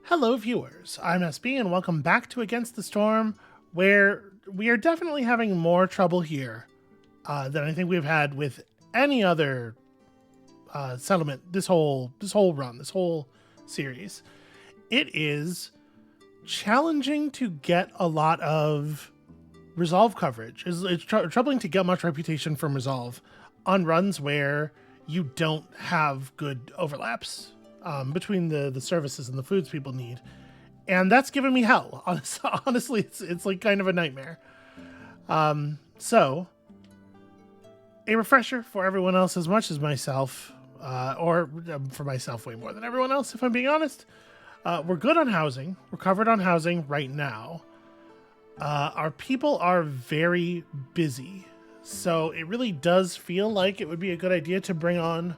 Hello, viewers. I'm SB, and welcome back to Against the Storm, where we are definitely having more trouble here than I think we've had with any other settlement this whole run, this whole series. It is challenging to get a lot of resolve coverage. It's troubling to get much reputation from resolve on runs where you don't have good overlaps between the services and the foods people need. And that's given me hell. Honestly, it's like kind of a nightmare. So, a refresher for everyone else as much as myself, or for myself way more than everyone else, if I'm being honest. We're good on housing. We're covered on housing right now. Our people are very busy. So it really does feel like it would be a good idea to bring on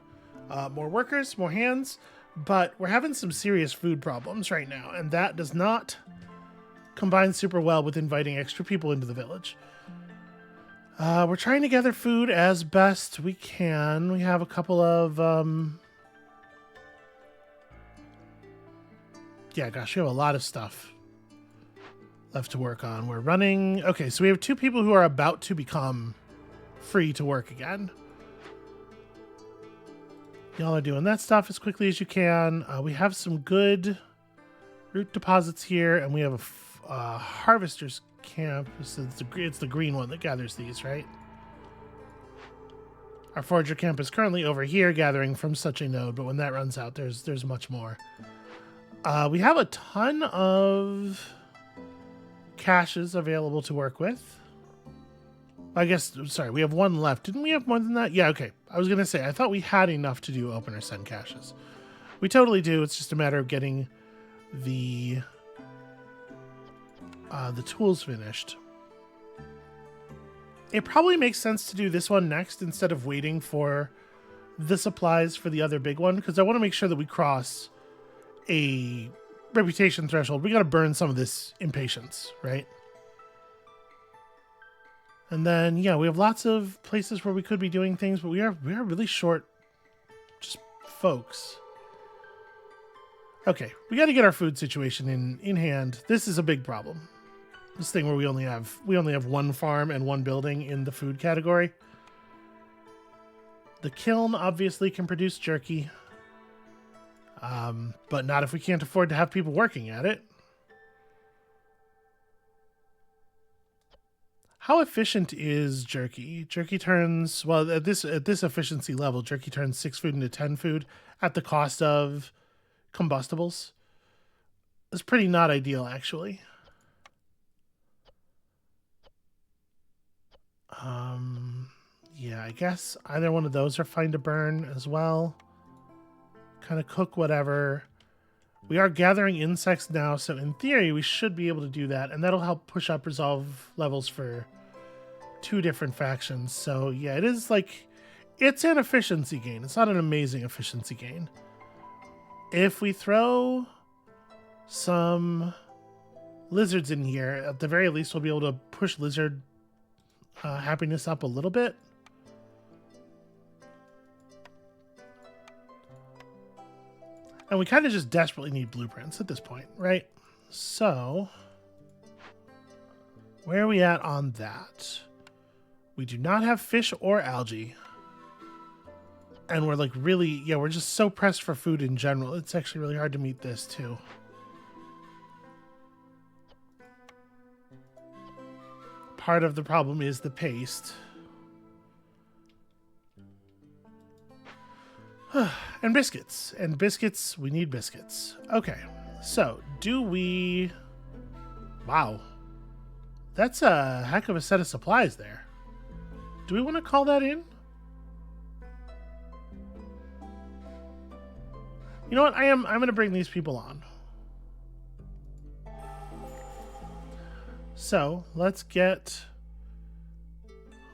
more workers, more hands. But we're having some serious food problems right now, and that does not combine super well with inviting extra people into the village. We're trying to gather food as best we can. We have a couple of... we have a lot of stuff left to work on. We're running... Okay, so we have 2 people who are about to become free to work again. Y'all are doing that stuff as quickly as you can. We have some good root deposits here, and we have a harvester's camp. So it's the green one that gathers these, right? Our forager camp is currently over here gathering from such a node, but when that runs out, there's much more. We have a ton of caches available to work with. I guess, sorry, we have 1 left. Didn't we have more than that? Yeah, okay. I was going to say, I thought we had enough to do open or send caches. We totally do. It's just a matter of getting the tools finished. It probably makes sense to do this one next instead of waiting for the supplies for the other big one, because I want to make sure that we cross a reputation threshold. We got to burn some of this impatience, right? And then, yeah, we have lots of places where we could be doing things, but we are really short just folks. Okay, we got to get our food situation in hand. This is a big problem. This thing where we only have 1 farm and 1 building in the food category. The kiln obviously can produce jerky, but not if we can't afford to have people working at it. How efficient is jerky? Jerky turns, well, at this efficiency level, jerky turns 6 food into 10 food at the cost of combustibles. It's pretty not ideal, actually. Yeah, I guess either one of those are fine to burn as well. Kind of cook whatever. We are gathering insects now, so in theory, we should be able to do that, and that'll help push up resolve levels for 2 different factions. So yeah, it is like, it's an efficiency gain. It's not an amazing efficiency gain. If we throw some lizards in here, at the very least, we'll be able to push lizard happiness up a little bit. And we kind of just desperately need blueprints at this point, right? So, where are we at on that? We do not have fish or algae. And we're like really, yeah, we're just so pressed for food in general. It's actually really hard to meet this too. Part of the problem is the paste. And biscuits. And biscuits, we need biscuits. Okay, so do we... Wow. That's a heck of a set of supplies there. Do we want to call that in? You know what? I'm going to bring these people on. So, let's get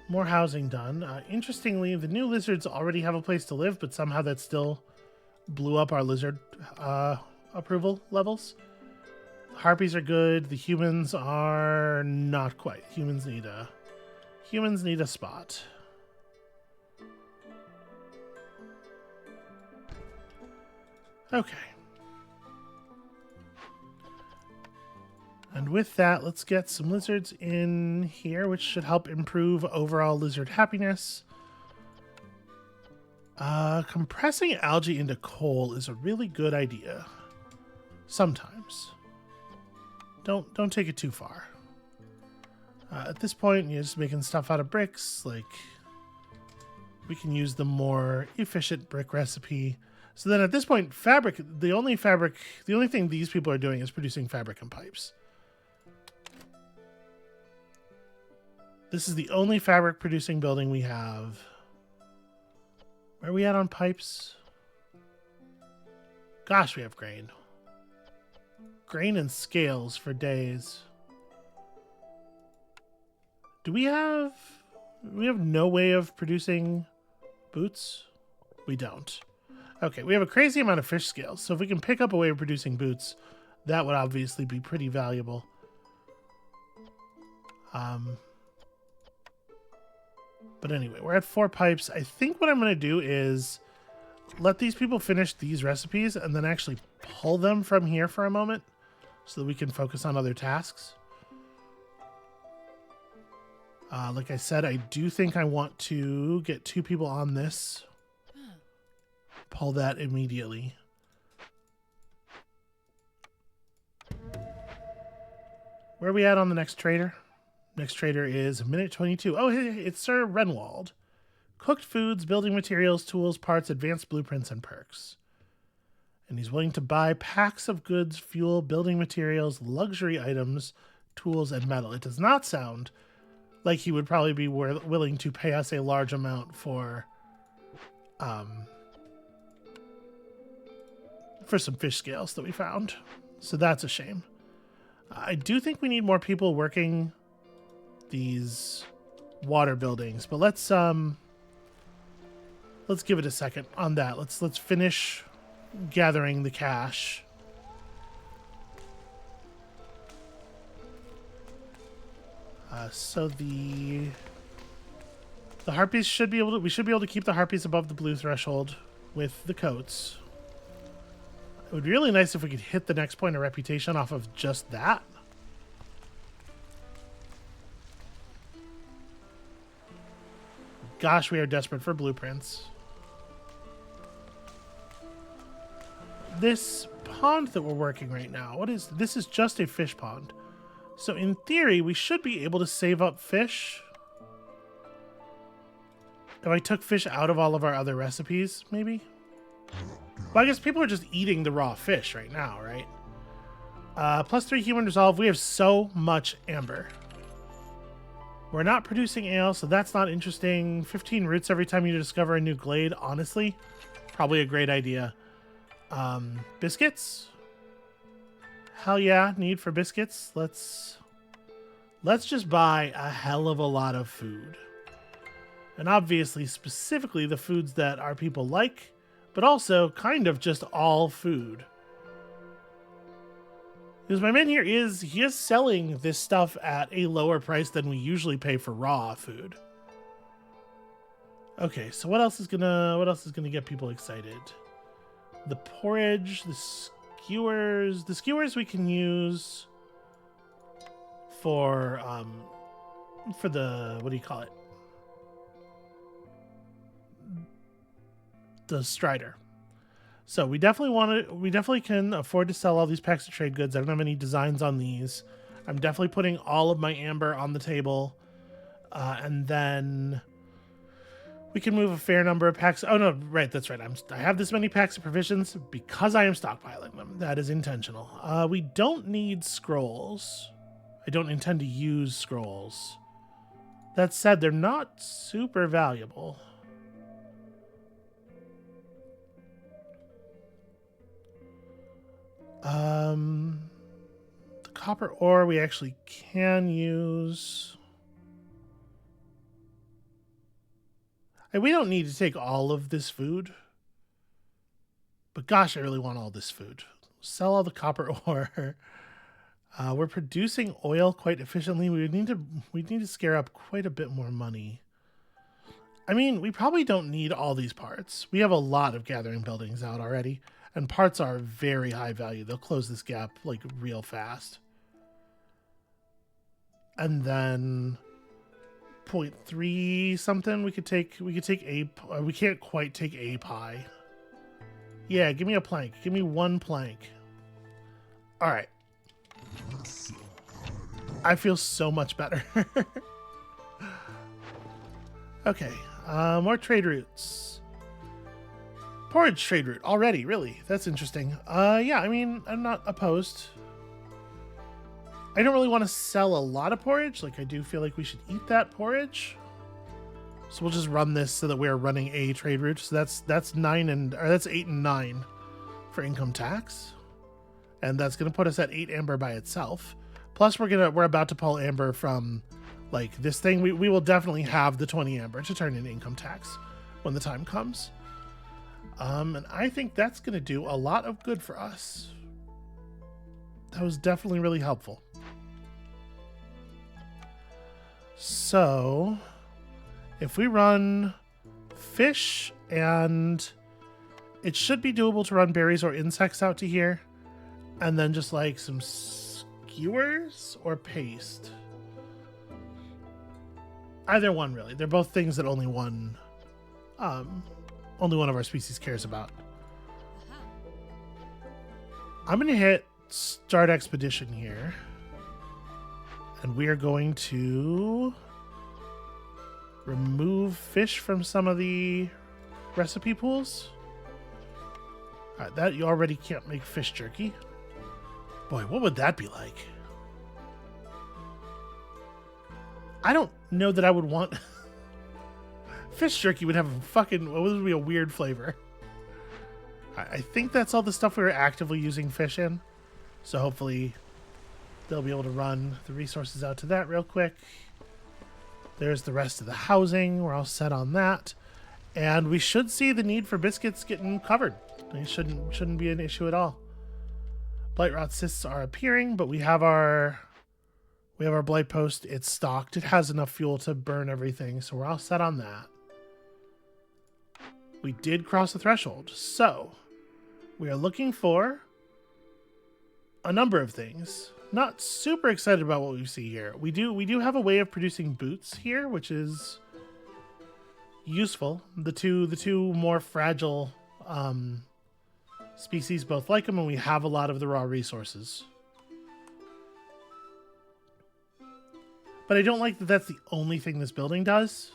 more housing done. Interestingly, the new lizards already have a place to live, but somehow that still blew up our lizard approval levels. Harpies are good. The humans are not quite. Humans need a spot. Okay. And with that, let's get some lizards in here, which should help improve overall lizard happiness. Compressing algae into coal is a really good idea. Sometimes. Don't take it too far. At this point, you're just making stuff out of bricks. Like, we can use the more efficient brick recipe. So then at this point, the only thing these people are doing is producing fabric and pipes. This is the only fabric producing building we have. Where are we at on pipes? Gosh, we have grain. Grain and scales for days. Do we have no way of producing boots? We don't. Okay, we have a crazy amount of fish scales, so if we can pick up a way of producing boots, that would obviously be pretty valuable. But anyway, we're at 4 pipes. I think what I'm going to do is let these people finish these recipes and then actually pull them from here for a moment so that we can focus on other tasks. Like I said, I do think I want to get 2 people on this. Pull that immediately. Where are we at on the next trader? Next trader is minute 22. Oh, hey, it's Sir Renwald. Cooked foods, building materials, tools, parts, advanced blueprints, and perks. And he's willing to buy packs of goods, fuel, building materials, luxury items, tools, and metal. It does not sound like he would probably be willing to pay us a large amount for some fish scales that we found. So that's a shame. I do think we need more people working these water buildings, but let's give it a second on that. Let's finish gathering the cash. So the harpies should be able to, we should be able to keep the harpies above the blue threshold with the coats. It would be really nice if we could hit the next point of reputation off of just that. Gosh, we are desperate for blueprints. This pond that we're working right now, this is just a fish pond. So in theory, we should be able to save up fish. If I took fish out of all of our other recipes, maybe? Well, I guess people are just eating the raw fish right now, right? +3 human resolve. We have so much amber. We're not producing ale, so that's not interesting. 15 roots every time you discover a new glade. Honestly, probably a great idea. Biscuits? Hell yeah, need for biscuits. Let's just buy a hell of a lot of food. And obviously, specifically the foods that our people like, but also kind of just all food. Because my man here he is selling this stuff at a lower price than we usually pay for raw food. Okay, so what else is gonna get people excited? The porridge, the skewers. The skewers we can use for the, what do you call it? The strider. So we definitely can afford to sell all these packs of trade goods. I don't have any designs on these. I'm definitely putting all of my amber on the table. And then we can move a fair number of packs. Oh no, right, that's right. I have this many packs of provisions because I am stockpiling them. That is intentional. We don't need scrolls. I don't intend to use scrolls. That said, they're not super valuable. The copper ore we actually can use. And we don't need to take all of this food. But gosh, I really want all this food. Sell all the copper ore. We're producing oil quite efficiently. We need to scare up quite a bit more money. I mean, we probably don't need all these parts. We have a lot of gathering buildings out already. And parts are very high value. They'll close this gap like real fast. And then 0.3 something we could take a, we can't quite take a pie. Yeah, give me a plank. Give me one plank. All right. I feel so much better. Okay, more trade routes. Porridge trade route already, really? That's interesting. Yeah, I mean, I'm not opposed. I don't really want to sell a lot of porridge. Like, I do feel like we should eat that porridge. So we'll just run this so that we're running a trade route. So that's 8 and 9 for income tax. And that's gonna put us at 8 amber by itself. Plus we're about to pull amber from like this thing. We will definitely have the 20 amber to turn in income tax when the time comes. And I think that's gonna do a lot of good for us. That was definitely really helpful. So if we run fish, and it should be doable to run berries or insects out to here, and then just like some skewers or paste. Either one, really. They're both things that only one of our species cares about. I'm going to hit start expedition here. And we are going to remove fish from some of the recipe pools. All right, that you already can't make fish jerky. Boy, what would that be like? I don't know that I would want... Fish jerky would have a fucking... Well, would be a weird flavor. I think that's all the stuff we were actively using fish in. So hopefully they'll be able to run the resources out to that real quick. There's the rest of the housing. We're all set on that. And we should see the need for biscuits getting covered. It shouldn't be an issue at all. Blight rot cysts are appearing, but we have our blight post. It's stocked. It has enough fuel to burn everything, so we're all set on that. We did cross the threshold, so we are looking for a number of things. Not super excited about what we see here. We do have a way of producing boots here, which is useful. The two more fragile species both like them, and we have a lot of the raw resources. But I don't like that that's the only thing this building does.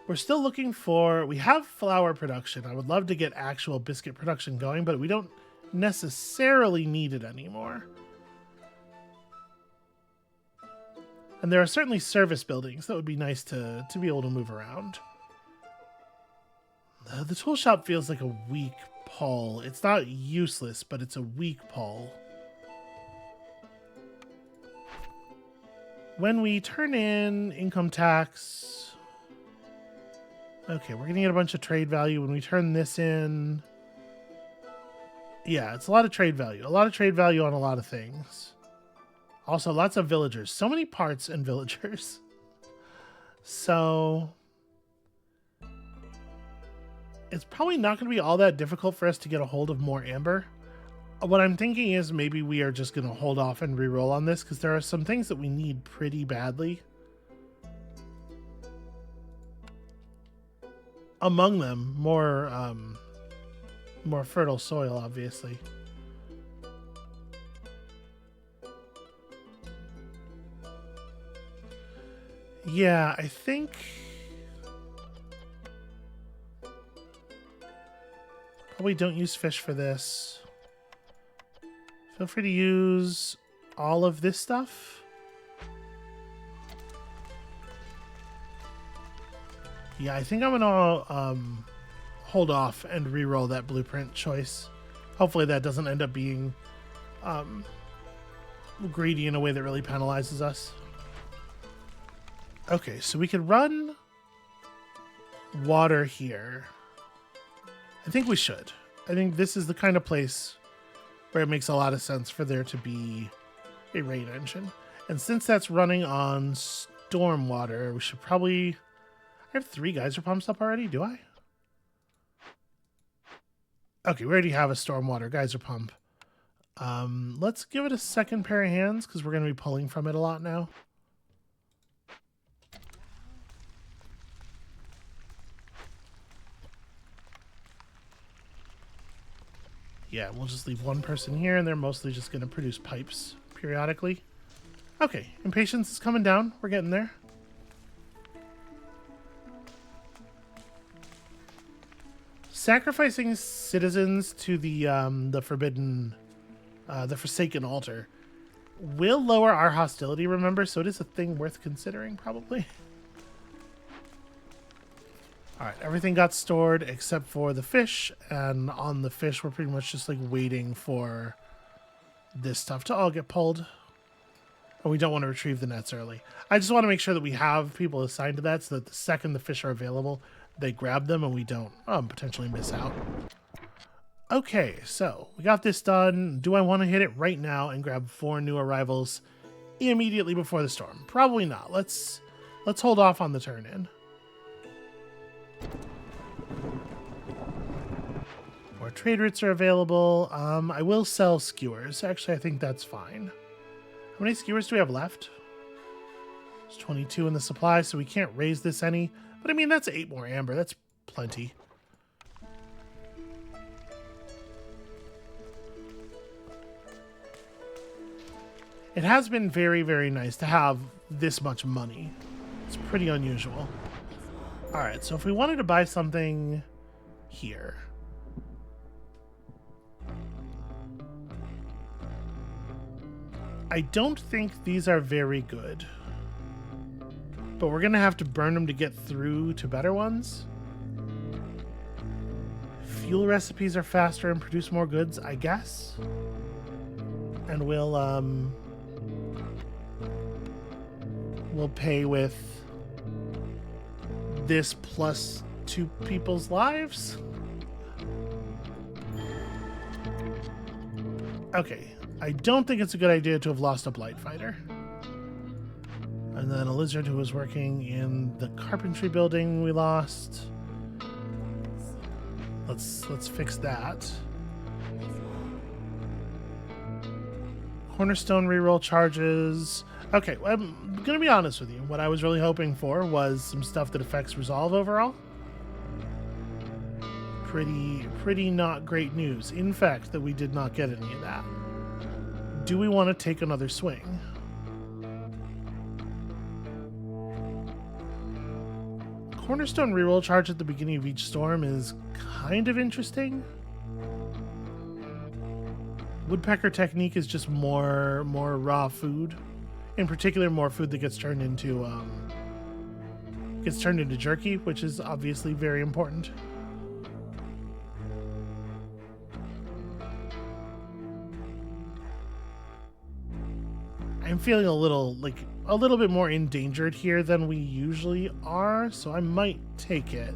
We're still looking for... We have flour production. I would love to get actual biscuit production going, but we don't necessarily need it anymore. And there are certainly service buildings that would be nice to be able to move around. The tool shop feels like a weak pull. It's not useless, but it's a weak pull. When we turn in income tax... Okay, we're going to get a bunch of trade value. When we turn this in... Yeah, it's a lot of trade value. A lot of trade value on a lot of things. Also, lots of villagers. So many parts and villagers. So... It's probably not going to be all that difficult for us to get a hold of more amber. What I'm thinking is maybe we are just going to hold off and reroll on this, because there are some things that we need pretty badly. Among them, more fertile soil, obviously. Yeah, I think... Probably don't use fish for this. Feel free to use all of this stuff. Yeah, I think I'm gonna hold off and re-roll that blueprint choice. Hopefully that doesn't end up being greedy in a way that really penalizes us. Okay, so we could run water here. I think we should. I think this is the kind of place where it makes a lot of sense for there to be a rain engine. And since that's running on stormwater, we should probably... I have 3 geyser pumps up already, do I? Okay, we already have a stormwater geyser pump. Let's give it a second pair of hands because we're going to be pulling from it a lot now. Yeah, we'll just leave one person here, and they're mostly just going to produce pipes periodically. Okay, impatience is coming down. We're getting there. Sacrificing citizens to the forbidden, the Forsaken altar will lower our hostility, remember? So it is a thing worth considering, probably. Alright, everything got stored except for the fish, and on the fish we're pretty much just like waiting for this stuff to all get pulled. And we don't want to retrieve the nets early. I just want to make sure that we have people assigned to that so that the second the fish are available, they grab them and we don't potentially miss out. Okay, so we got this done. Do I want to hit it right now and grab 4 new arrivals immediately before the storm? Probably not. Let's hold off on the turn in. More trade routes are available. I will sell skewers. Actually, I think that's fine. How many skewers do we have left? There's 22 in the supply, so we can't raise this any. But I mean, that's 8 more amber. That's plenty. It has been very, very nice to have this much money. It's pretty unusual. All right, so if we wanted to buy something here. I don't think these are very good. But we're going to have to burn them to get through to better ones. Fuel recipes are faster and produce more goods, I guess. And we'll pay with this plus 2 people's lives. Okay, I don't think it's a good idea to have lost a blight fighter. And then a lizard who was working in the carpentry building we lost. Let's fix that. Cornerstone reroll charges. Okay, well, I'm going to be honest with you. What I was really hoping for was some stuff that affects resolve overall. Pretty not great news. In fact, that we did not get any of that. Do we want to take another swing? Cornerstone reroll charge at the beginning of each storm is kind of interesting. Woodpecker technique is just more raw food. In particular, more food that gets turned into jerky, which is obviously very important. I'm feeling a little bit more endangered here than we usually are, so I might take it.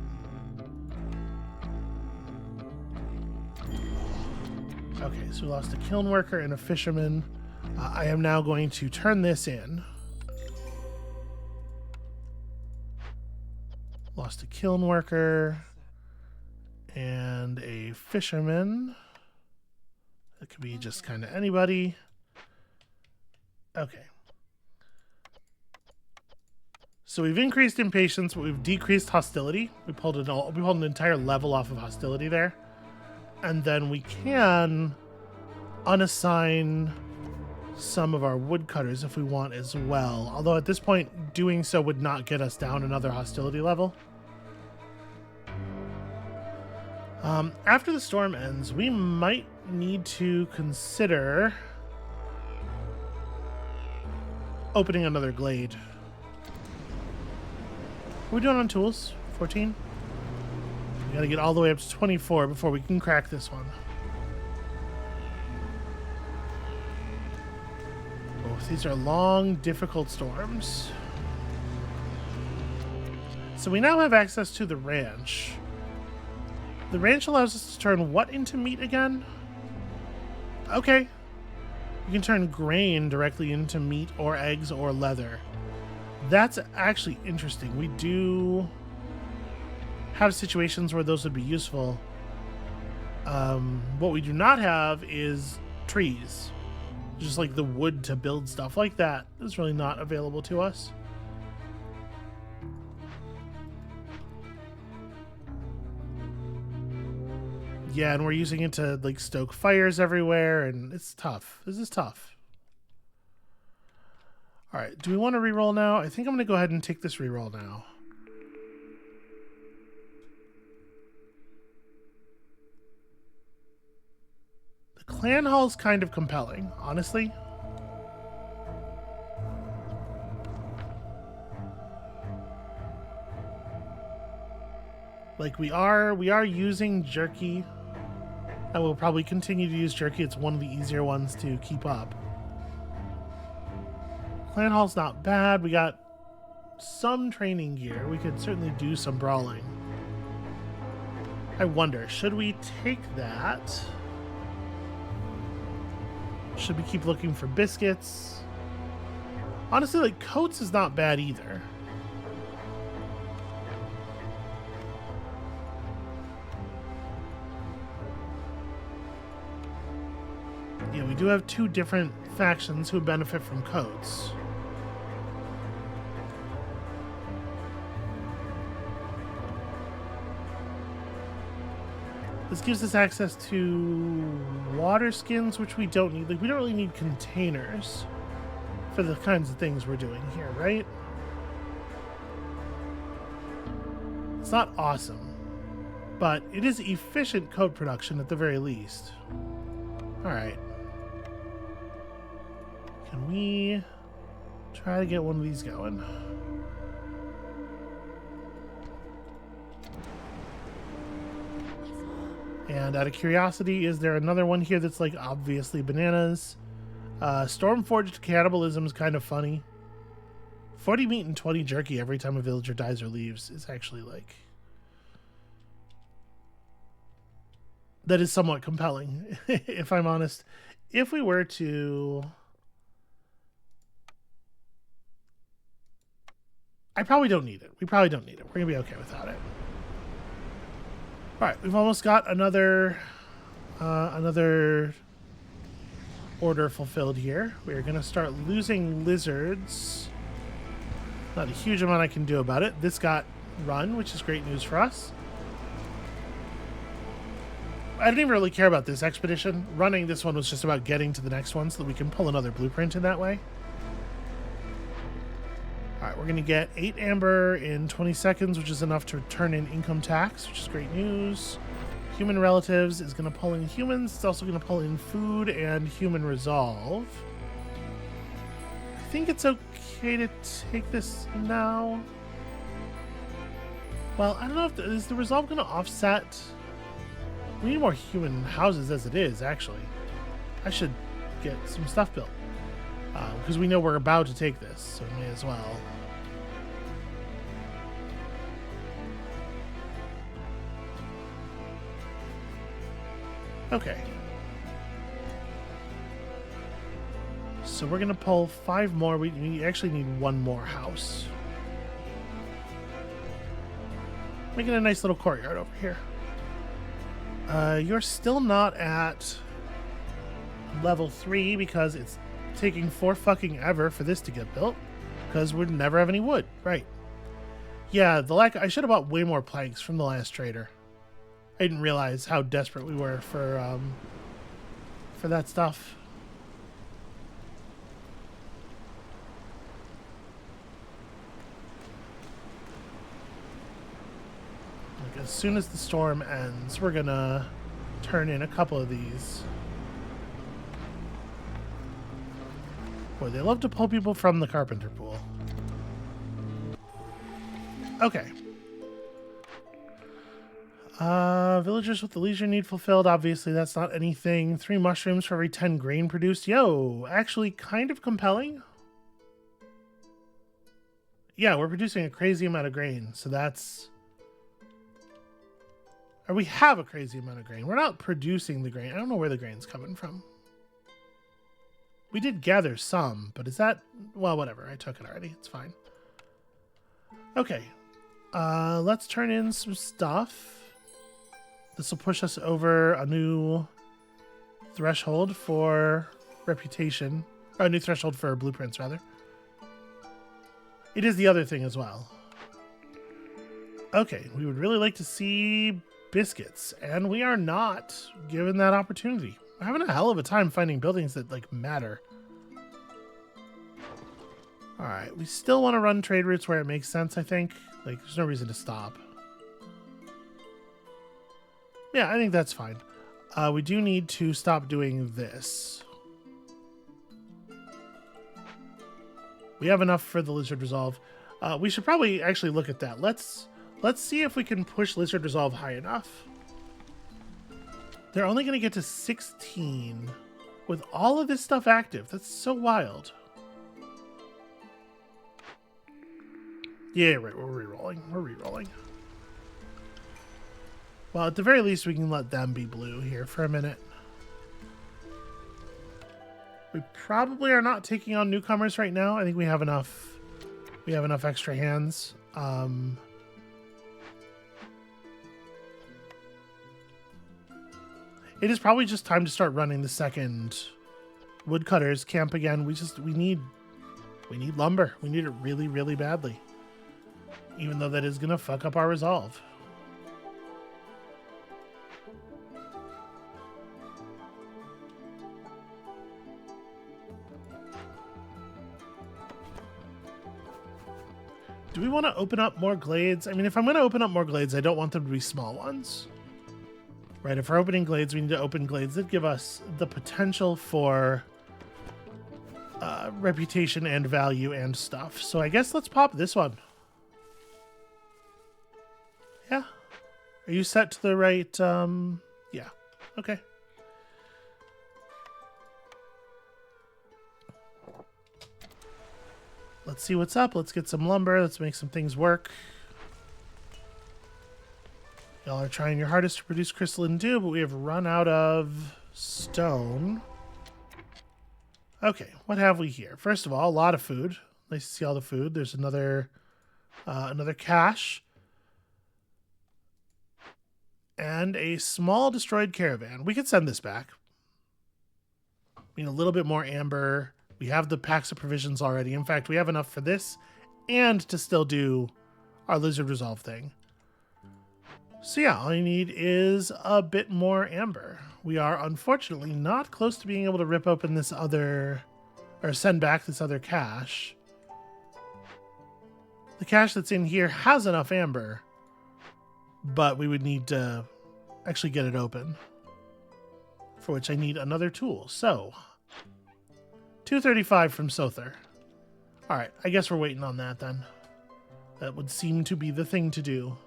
Okay, so we lost a kiln worker and a fisherman. I am now going to turn this in. Lost a kiln worker and a fisherman. That could be just kind of anybody. Okay. So we've increased impatience, but we've decreased hostility. We pulled an entire level off of hostility there. And then we can unassign some of our woodcutters if we want as well. Although at this point, doing so would not get us down another hostility level. After the storm ends, we might need to consider opening another glade. What are we doing on tools? 14? We gotta get all the way up to 24 before we can crack this one. Oh, these are long, difficult storms. So we now have access to the ranch. The ranch allows us to turn what into meat again? Okay. You can turn grain directly into meat or eggs or leather. That's actually interesting. We do have situations where those would be useful. What we do not have is trees. Just like the wood to build stuff like that is really not available to us. Yeah, and we're using it to like stoke fires everywhere, and it's tough. This is tough. All right, do we want to reroll now? I think I'm going to go ahead and take this reroll now. The clan hall's kind of compelling, honestly. Like we are using jerky. I will probably continue to use jerky. It's one of the easier ones to keep up. Clan hall's not bad. We got some training gear. We could certainly do some brawling. I wonder, should we take that? Should we keep looking for biscuits? Honestly, like, coats is not bad either. Yeah, we do have two different factions who benefit from coats. This gives us access to water skins, which we don't need. Like, we don't really need containers for the kinds of things we're doing here, right? It's not awesome, but it is efficient coat production at the very least. All right. Can we try to get one of these going? And out of curiosity, is there another one here that's like obviously bananas? Stormforged cannibalism is kind of funny. 40 meat and 20 jerky every time a villager dies or leaves is actually like... that is somewhat compelling, if I'm honest. If we were to... I probably don't need it. We probably don't need it. We're going to be okay without it. All right, we've almost got another order fulfilled here. We're going to start losing lizards. Not a huge amount I can do about it. This got run, which is great news for us. I didn't even really care about this expedition. Running this one was just about getting to the next one so that we can pull another blueprint in that way. All right, we're going to get 8 amber in 20 seconds, which is enough to turn in income tax, which is great news. Human relatives is going to pull in humans. It's also going to pull in food and human resolve. I think it's okay to take this now. Well, I don't know if is the resolve going to offset. We need more human houses as it is, actually. I should get some stuff built. Because we know we're about to take this, so we may as well. Okay. So we're going to pull 5 more. We actually need 1 more house. Making a nice little courtyard over here. You're still not at level 3 because it's taking 4 fucking ever for this to get built because we'd never have any wood. Right. Yeah, I should have bought way more planks from the last trader. I didn't realize how desperate we were for that stuff. Like, as soon as the storm ends, we're gonna turn in a couple of these. Boy, they love to pull people from the carpenter pool. Okay. Villagers with the leisure need fulfilled. Obviously, that's not anything. 3 mushrooms for every 10 grain produced. Yo, actually kind of compelling. Yeah, we're producing a crazy amount of grain, so that's... Or we have a crazy amount of grain. We're not producing the grain. I don't know where the grain's coming from. We did gather some, but is that... Well, whatever. I took it already. It's fine. Okay. Let's turn in some stuff. This will push us over a new threshold for reputation. Or a new threshold for blueprints, rather. It is the other thing as well. Okay, we would really like to see biscuits, and we are not given that opportunity. We're having a hell of a time finding buildings that, like, matter. Alright, we still want to run trade routes where it makes sense, I think. Like, there's no reason to stop. Yeah, I think that's fine. We do need to stop doing this. We have enough for the Lizard Resolve. We should probably actually look at that. Let's see if we can push Lizard Resolve high enough. They're only going to get to 16 with all of this stuff active. That's so wild. Yeah, right. We're re-rolling. We're re-rolling. Well, at the very least, we can let them be blue here for a minute. We probably are not taking on newcomers right now. I think we have enough. We have enough extra hands. It is probably just time to start running the second woodcutters camp again. We need lumber. We need it really, really badly. Even though that is going to fuck up our resolve. Do we want to open up more glades? I mean, if I'm going to open up more glades, I don't want them to be small ones. Right, if we're opening glades, we need to open glades that give us the potential for reputation and value and stuff. So I guess let's pop this one. Yeah. Are you set to the right? Yeah. Okay. Let's see what's up. Let's get some lumber. Let's make some things work. Y'all are trying your hardest to produce crystalline dew, but we have run out of stone. Okay, what have we here? First of all, a lot of food. Nice to see all the food. There's another cache. And a small destroyed caravan. We could send this back. I mean, a little bit more amber. We have the packs of provisions already. In fact, we have enough for this and to still do our Lizard Resolve thing. So yeah, all you need is a bit more amber. We are unfortunately not close to being able to rip open this other, or send back this other cache. The cache that's in here has enough amber, but we would need to actually get it open, for which I need another tool. So, 235 from Sother. Alright, I guess we're waiting on that then. That would seem to be the thing to do.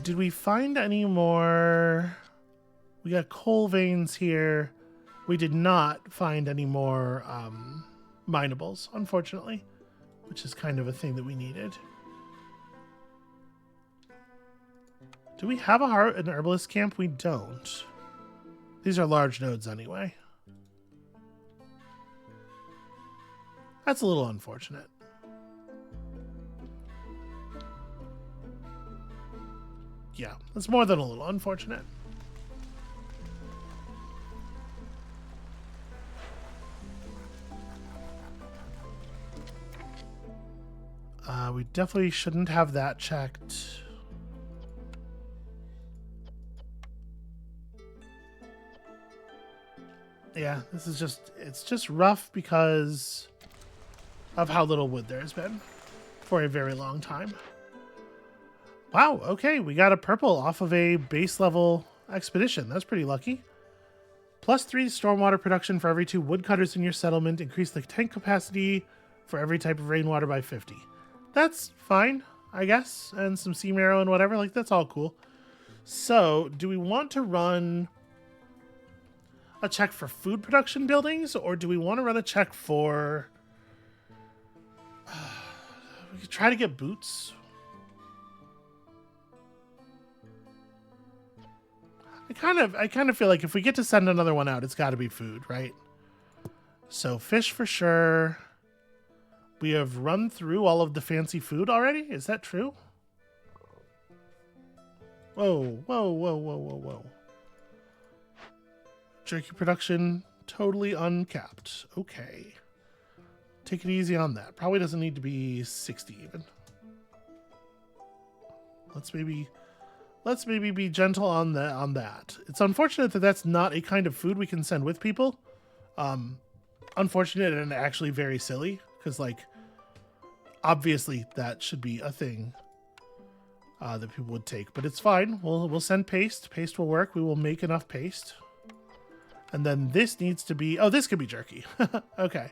Did we find any more? We got coal veins here. We did not find any more minables, unfortunately, which is kind of a thing that we needed. Do we have an herbalist camp? We don't. These are large nodes anyway. That's a little unfortunate. Yeah, that's more than a little unfortunate. We definitely shouldn't have that checked. Yeah, this is it's just rough because of how little wood there has been for a very long time. Wow, okay, we got a purple off of a base level expedition. That's pretty lucky. +3 stormwater production for every 2 woodcutters in your settlement. Increase the tank capacity for every type of rainwater by 50. That's fine, I guess. And some sea marrow and whatever. Like, that's all cool. So, do we want to run a check for food production buildings? Or do we want to run a check for... we could try to get boots. I kind of feel like if we get to send another one out, it's got to be food, right? So fish for sure. We have run through all of the fancy food already. Is that true? Whoa, whoa, whoa, whoa, whoa, whoa. Jerky production totally uncapped. Okay. Take it easy on that. Probably doesn't need to be 60 even. Let's maybe be gentle on that. It's unfortunate that that's not a kind of food we can send with people. Unfortunate and actually very silly, because like obviously that should be a thing that people would take, but it's fine. We'll send paste. Paste will work. We will make enough paste. And then this needs to be, oh, this could be jerky. Okay.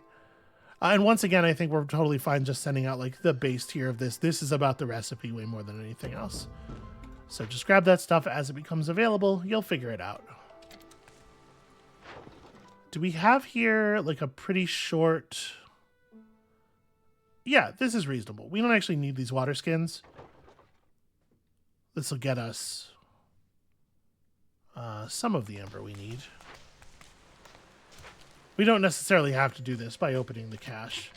And once again, I think we're totally fine just sending out like the base tier of this. This is about the recipe way more than anything else. So just grab that stuff as it becomes available. You'll figure it out. Do we have here like a pretty short... Yeah, this is reasonable. We don't actually need these water skins. This will get us some of the ember we need. We don't necessarily have to do this by opening the cache.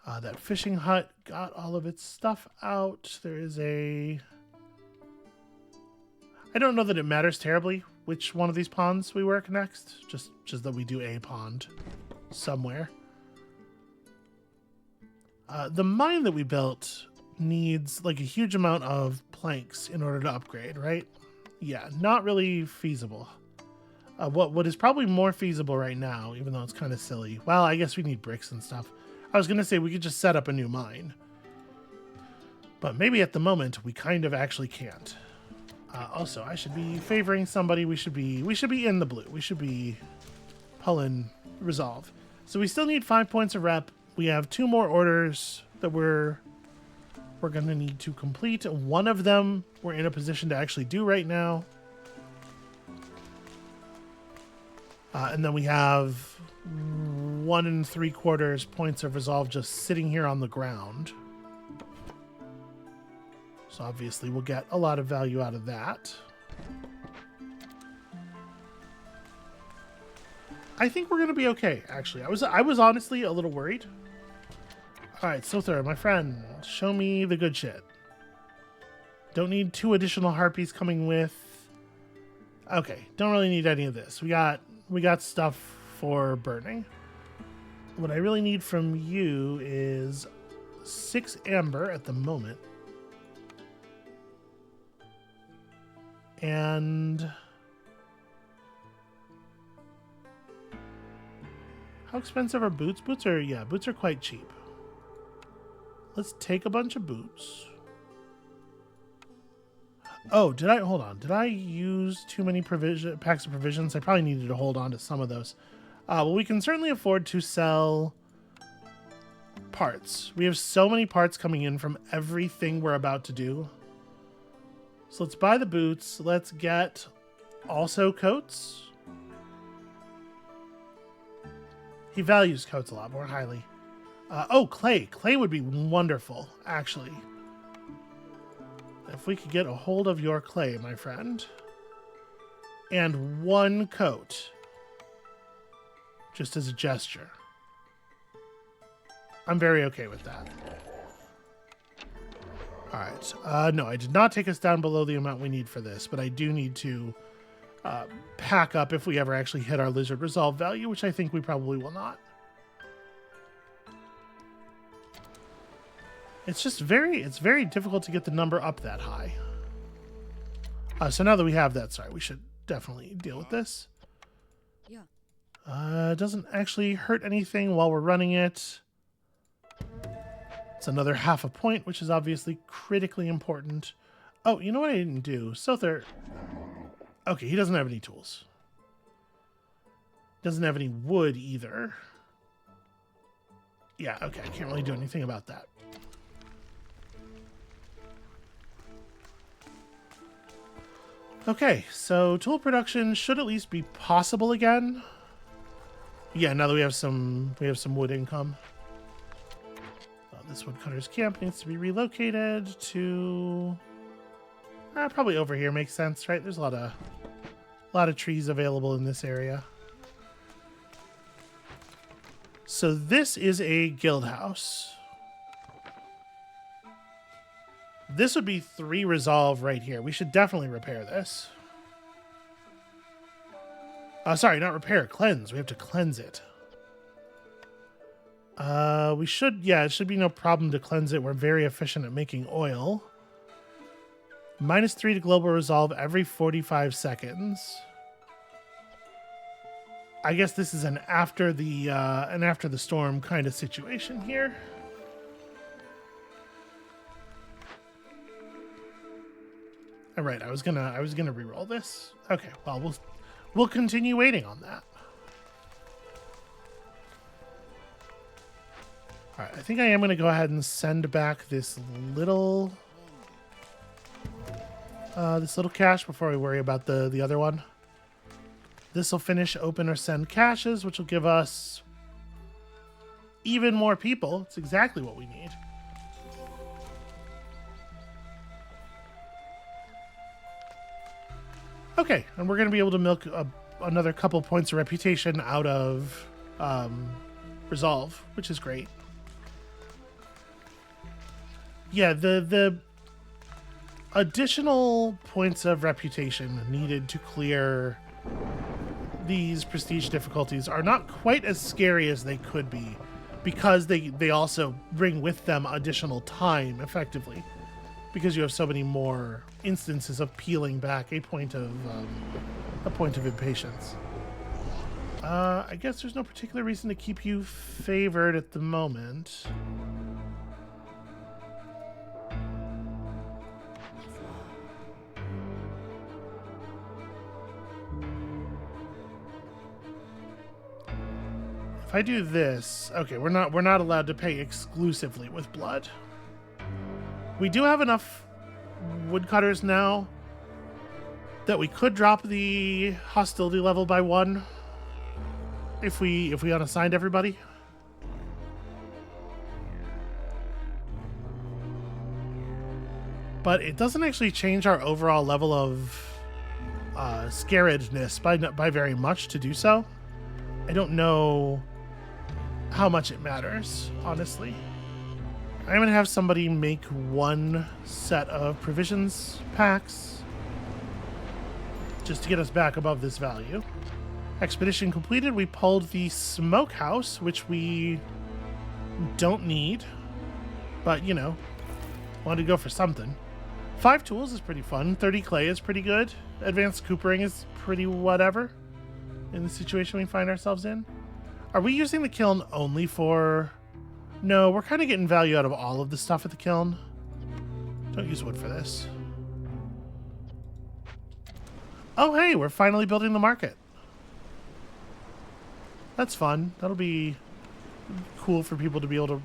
That fishing hut got all of its stuff out. There is a... I don't know that it matters terribly which one of these ponds we work next. Just that we do a pond somewhere. The mine that we built needs like a huge amount of planks in order to upgrade, right? Yeah, not really feasible. What is probably more feasible right now, even though it's kind of silly. Well, I guess we need bricks and stuff. I was going to say we could just set up a new mine. But maybe at the moment we kind of actually can't. Also, I should be favoring somebody. We should be in the blue. We should be pulling resolve. So we still need 5 points of rep. We have 2 more orders that we're going to need to complete. One of them we're in a position to actually do right now. And then we have 1 3/4 points of resolve just sitting here on the ground. So obviously we'll get a lot of value out of that. I think we're going to be okay, actually. I was honestly a little worried. All right, Sother, my friend, show me the good shit. Don't need 2 additional harpies coming with. Okay, don't really need any of this. We got stuff for burning. What I really need from you is 6 amber at the moment. And how expensive are boots? Boots are quite cheap. Let's take a bunch of boots. Oh, hold on. Did I use too many packs of provisions? I probably needed to hold on to some of those. Well, we can certainly afford to sell parts. We have so many parts coming in from everything we're about to do. So let's buy the boots. Let's get also coats. He values coats a lot more highly. Oh, clay. Clay would be wonderful, actually. If we could get a hold of your clay, my friend. And 1 coat. Just as a gesture. I'm very okay with that. Alright. No, I did not take us down below the amount we need for this, but I do need to pack up if we ever actually hit our lizard resolve value, which I think we probably will not. It's just it's very difficult to get the number up that high. So now that we have that, sorry, we should definitely deal with this. Yeah. It doesn't actually hurt anything while we're running it. It's another half a point, which is obviously critically important. Oh, you know what I didn't do? Sother. Okay, he doesn't have any tools. Doesn't have any wood either. Yeah, okay, I can't really do anything about that. Okay, so tool production should at least be possible again. Yeah, now that we have some wood income. This woodcutter's camp needs to be relocated to probably over here. Makes sense, right? There's a lot of trees available in this area. So this is a guild house. This would be 3 resolve right here. We should definitely repair this. Sorry, not repair, cleanse. We have to cleanse it. We should, yeah, it should be no problem to cleanse it. We're very efficient at making oil. -3 to global resolve every 45 seconds. I guess this is an after the storm kind of situation here. All right, I was gonna re-roll this. Okay, well we'll continue waiting on that. All right, I think I am gonna go ahead and send back this little cache before we worry about the other one. This will finish open or send caches, which will give us even more people. It's exactly what we need. Okay, and we're going to be able to milk another couple points of reputation out of Resolve, which is great. Yeah, the additional points of reputation needed to clear these prestige difficulties are not quite as scary as they could be, because they also bring with them additional time, effectively, because you have so many more instances of peeling back a point of impatience. I guess there's no particular reason to keep you favored at the moment. If I do this, okay, we're not allowed to pay exclusively with blood. We do have enough woodcutters now that we could drop the hostility level by 1 if we unassigned everybody. But it doesn't actually change our overall level of scaredness by very much to do so. I don't know how much it matters, honestly. I'm going to have somebody make 1 set of provisions packs just to get us back above this value. Expedition completed. We pulled the smokehouse, which we don't need, but, you know, wanted to go for something. 5 tools is pretty fun. 30 clay is pretty good. Advanced coopering is pretty whatever in the situation we find ourselves in. Are we using the kiln only for... No, we're kind of getting value out of all of the stuff at the kiln. Don't use wood for this. Oh, hey, we're finally building the market. That's fun. That'll be cool for people to be able to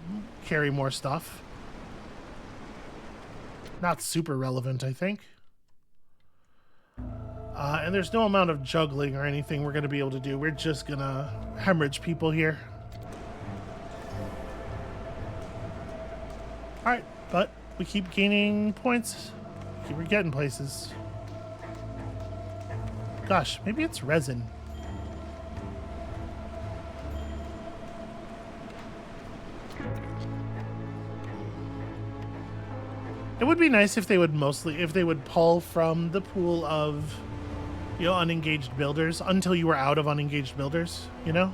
carry more stuff. Not super relevant, I think. And there's no amount of juggling or anything we're going to be able to do. We're just going to hemorrhage people here. Alright, but we keep gaining points. We're getting places. Gosh, maybe it's resin. It would be nice if they would pull from the pool of, you know, unengaged builders until you were out of unengaged builders, you know?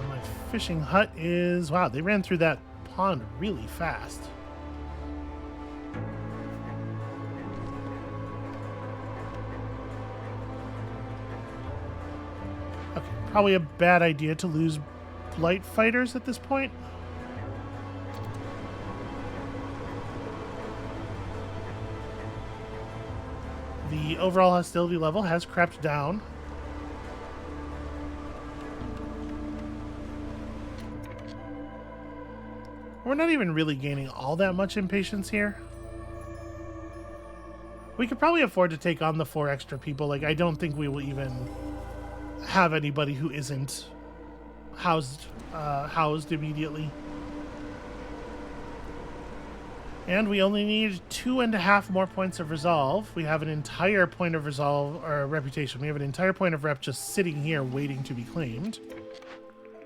My fishing hut is... Wow, they ran through that pond really fast. Okay, probably a bad idea to lose blight fighters at this point. The overall hostility level has crept down. We're not even really gaining all that much impatience here. We could probably afford to take on the 4 extra people. Like, I don't think we will even have anybody who isn't housed immediately. And we only need 2.5 more points of resolve. We have an entire point of resolve, or reputation. We have an entire point of rep just sitting here waiting to be claimed.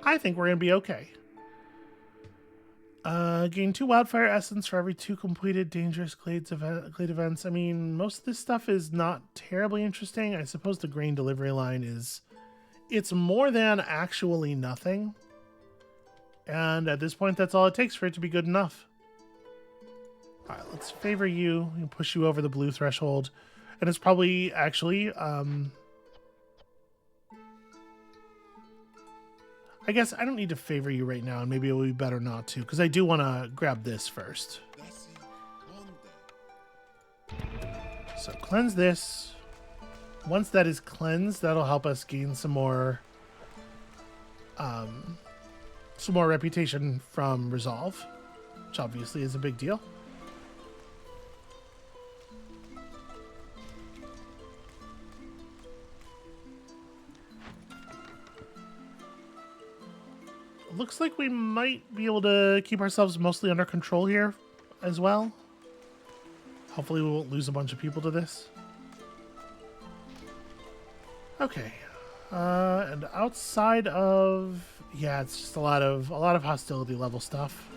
I think we're going to be okay. Gain 2 wildfire essence for every 2 completed dangerous glade events. I mean, most of this stuff is not terribly interesting. I suppose the grain delivery line is... It's more than actually nothing. And at this point, that's all it takes for it to be good enough. Alright, let's favor you and push you over the blue threshold. And it's probably actually... I guess I don't need to favor you right now, and maybe it would be better not to, because I do want to grab this first. So cleanse this. Once that is cleansed, that'll help us gain some more reputation from Resolve, which obviously is a big deal. Looks like we might be able to keep ourselves mostly under control here as well. Hopefully we won't lose a bunch of people to this. Okay. And outside of... Yeah, it's just a lot of hostility level stuff.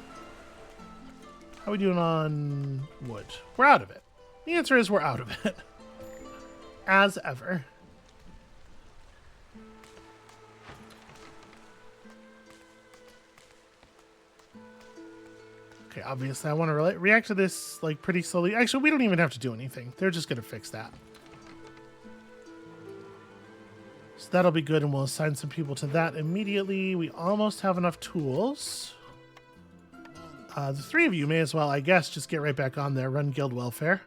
How are we doing on wood? We're out of it. The answer is we're out of it. As ever. Okay, obviously I want to react to this like pretty slowly. Actually, we don't even have to do anything. They're just going to fix that. So that'll be good, and we'll assign some people to that immediately. We almost have enough tools. The 3 of you may as well, I guess, just get right back on there. Run guild welfare.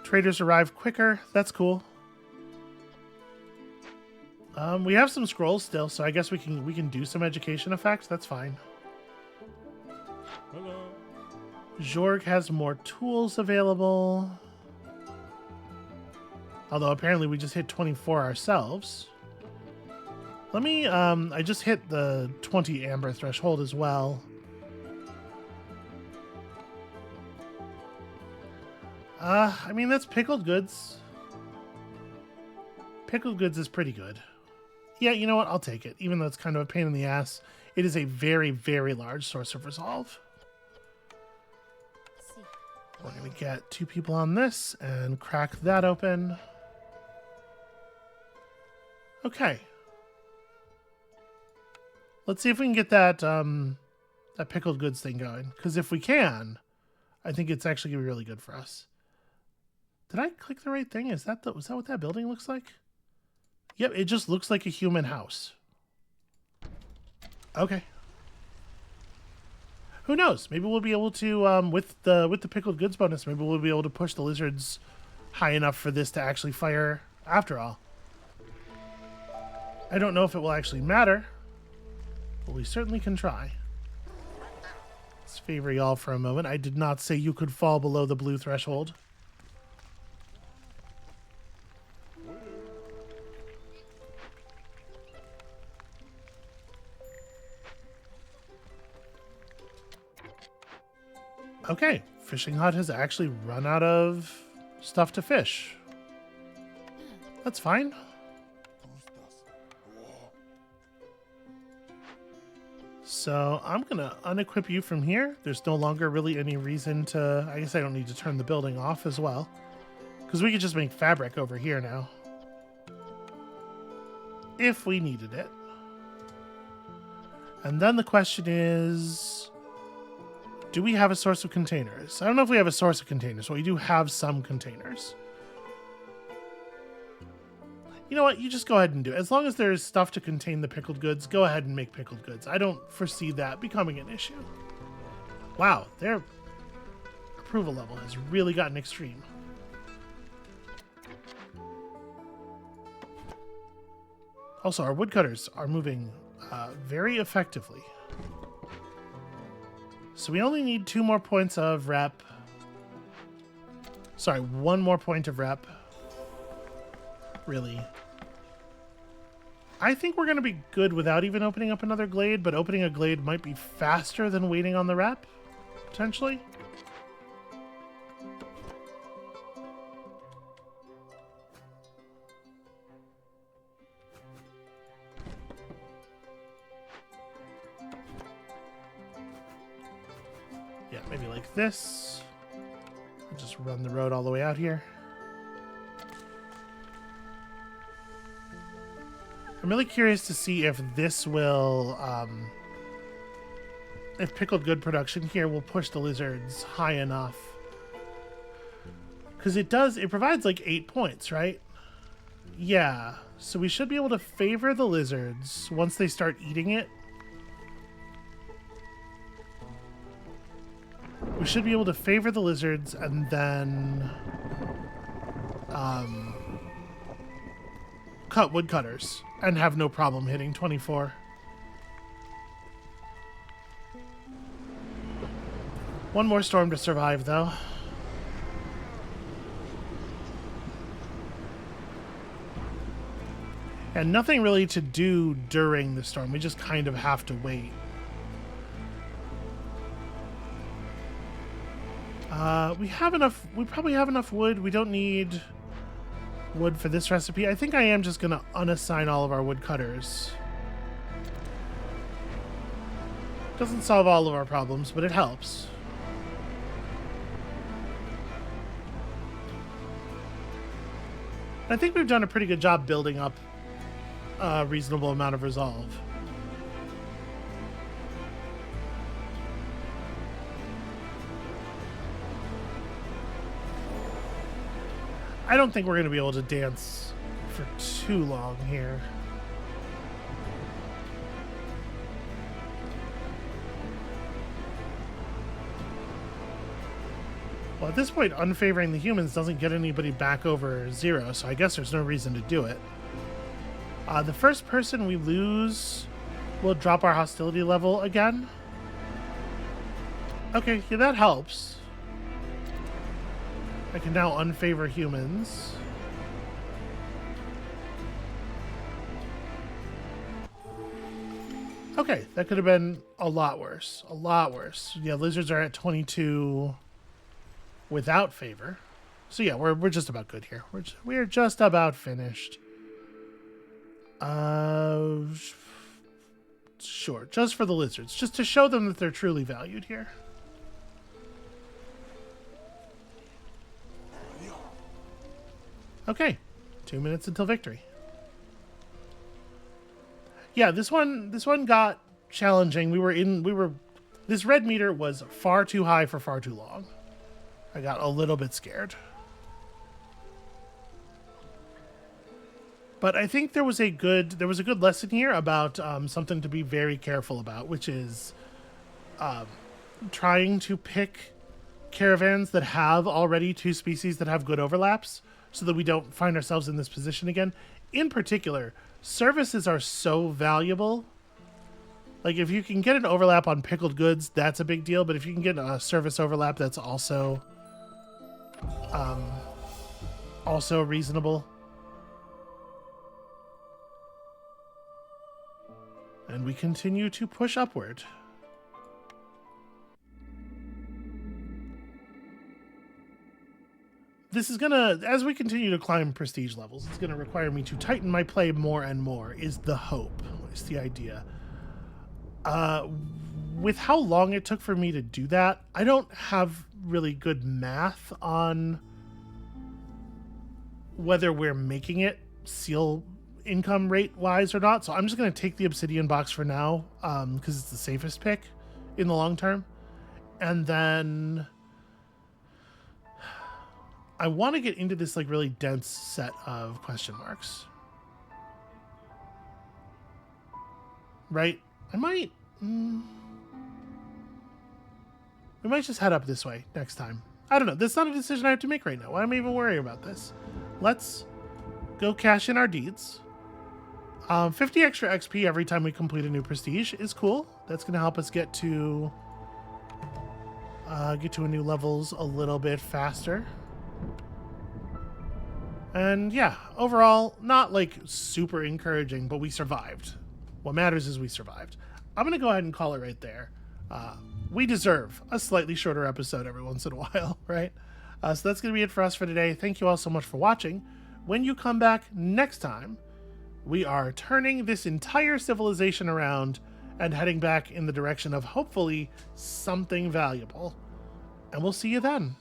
Traders arrive quicker. That's cool. We have some scrolls still, so I guess we can do some education effects. That's fine. Hello. Jorg has more tools available. Although apparently we just hit 24 ourselves. Let me, I just hit the 20 amber threshold as well. I mean, that's pickled goods. Pickled goods is pretty good. Yeah, you know what? I'll take it. Even though it's kind of a pain in the ass, it is a very, very large source of resolve. We're going to get 2 people on this and crack that open. Okay. Let's see if we can get that that pickled goods thing going. Because if we can, I think it's actually going to be really good for us. Did I click the right thing? Was that what that building looks like? Yep, it just looks like a human house. Okay. Who knows? Maybe we'll be able to, with the pickled goods bonus, maybe we'll be able to push the lizards high enough for this to actually fire after all. I don't know if it will actually matter, but we certainly can try. Let's favor y'all for a moment. I did not say you could fall below the blue threshold. Okay, fishing hut has actually run out of stuff to fish. That's fine. So I'm going to unequip you from here. There's no longer really any reason to... I guess I don't need to turn the building off as well. Because we could just make fabric over here now. If we needed it. And then the question is... do we have a source of containers? I don't know if we have a source of containers, but we do have some containers. You know what? You just go ahead and do it. As long as there's stuff to contain the pickled goods, go ahead and make pickled goods. I don't foresee that becoming an issue. Wow, their approval level has really gotten extreme. Also, our woodcutters are moving very effectively. So we only need 2 more points of rep. Sorry, 1 more point of rep. Really. I think we're going to be good without even opening up another glade, but opening a glade might be faster than waiting on the rep, potentially. like this. Just run the road all the way out here. I'm really curious to see if this will, if pickled good production here will push the lizards high enough. Because it provides like 8 points, right? Yeah, so we should be able to favor the lizards once they start eating it. We should be able to favor the lizards and then cut woodcutters and have no problem hitting 24. One more storm to survive, though. And nothing really to do during the storm. We just kind of have to wait. We have enough. We probably have enough wood. We don't need wood for this recipe. I think I am just going to unassign all of our woodcutters. Doesn't solve all of our problems, but it helps. I think we've done a pretty good job building up a reasonable amount of resolve. I don't think we're going to be able to dance for too long here. Well, at this point, unfavoring the humans doesn't get anybody back over 0, so I guess there's no reason to do it. The first person we lose will drop our hostility level again. Okay, yeah, that helps. I can now unfavor humans. Okay, that could have been a lot worse. A lot worse. Yeah, lizards are at 22 without favor. So yeah, we're just about good here. We're just about finished. Sure, just for the lizards, just to show them that they're truly valued here. Okay, 2 minutes until victory. Yeah, this one got challenging. This red meter was far too high for far too long. I got a little bit scared. But I think there was a good lesson here about something to be very careful about, which is trying to pick caravans that have already 2 species that have good overlaps, so that we don't find ourselves in this position again. In particular, services are so valuable. Like, if you can get an overlap on pickled goods, that's a big deal. But if you can get a service overlap, that's also reasonable. And we continue to push upward. This is gonna, as we continue to climb prestige levels, it's gonna require me to tighten my play more and more, is the hope, is the idea. With how long it took for me to do that, I don't have really good math on whether we're making it seal income rate wise or not. So I'm just going to take the obsidian box for now, because it's the safest pick in the long term. And then I want to get into this like really dense set of question marks. Right? I might... we might just head up this way next time. I don't know. That's not a decision I have to make right now. Why am I even worrying about this? Let's go cash in our deeds. 50 extra XP every time we complete a new prestige is cool. That's going to help us get to a new levels a little bit faster. And yeah, overall, not like super encouraging, but we survived. What matters is we survived. I'm going to go ahead and call it right there. We deserve a slightly shorter episode every once in a while, right? So that's going to be it for us for today. Thank you all so much for watching. When you come back next time, we are turning this entire civilization around and heading back in the direction of hopefully something valuable. and we'll see you then.